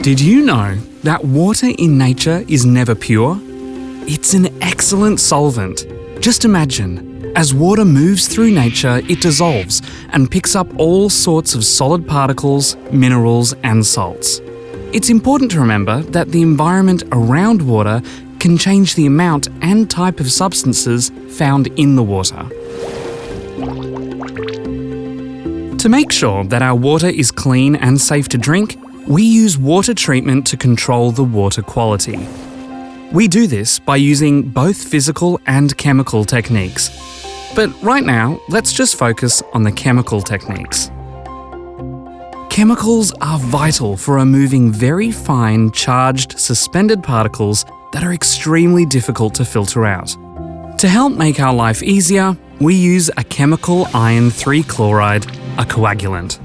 Did you know that water in nature is never pure? It's an excellent solvent. Just imagine, as water moves through nature, it dissolves and picks up all sorts of solid particles, minerals and salts. It's important to remember that the environment around water can change the amount and type of substances found in the water. To make sure that our water is clean and safe to drink, we use water treatment to control the water quality. We do this by using both physical and chemical techniques. But right now, let's just focus on the chemical techniques. Chemicals are vital for removing very fine, charged, suspended particles that are extremely difficult to filter out. To help make our life easier, we use a chemical iron 3 chloride, a coagulant.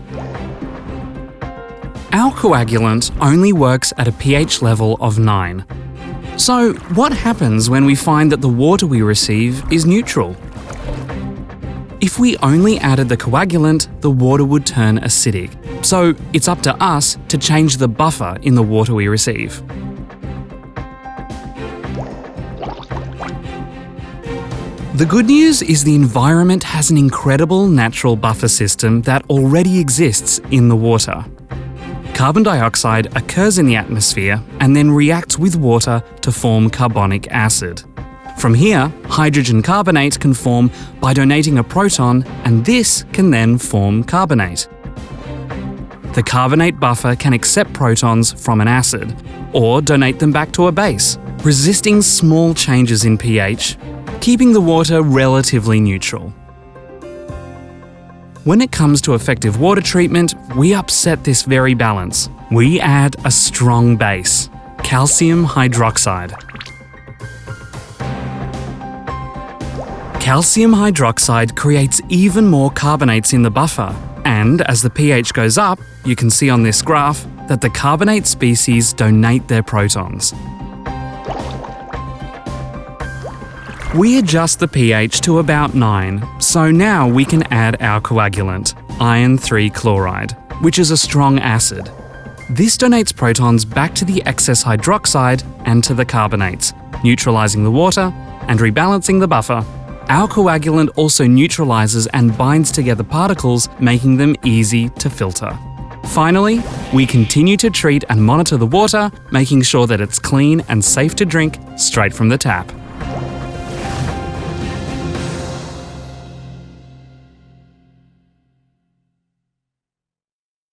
Our coagulant only works at a pH level of 9. So, what happens when we find that the water we receive is neutral? If we only added the coagulant, the water would turn acidic. So, it's up to us to change the buffer in the water we receive. The good news is the environment has an incredible natural buffer system that already exists in the water. Carbon dioxide occurs in the atmosphere and then reacts with water to form carbonic acid. From here, hydrogen carbonate can form by donating a proton, and this can then form carbonate. The carbonate buffer can accept protons from an acid, or donate them back to a base, resisting small changes in pH, keeping the water relatively neutral. When it comes to effective water treatment, we upset this very balance. We add a strong base, calcium hydroxide. Calcium hydroxide creates even more carbonates in the buffer, and as the pH goes up, you can see on this graph that the carbonate species donate their protons. We adjust the pH to about 9, so now we can add our coagulant, iron 3 chloride, which is a strong acid. This donates protons back to the excess hydroxide and to the carbonates, neutralising the water and rebalancing the buffer. Our coagulant also neutralises and binds together particles, making them easy to filter. Finally, we continue to treat and monitor the water, making sure that it's clean and safe to drink straight from the tap.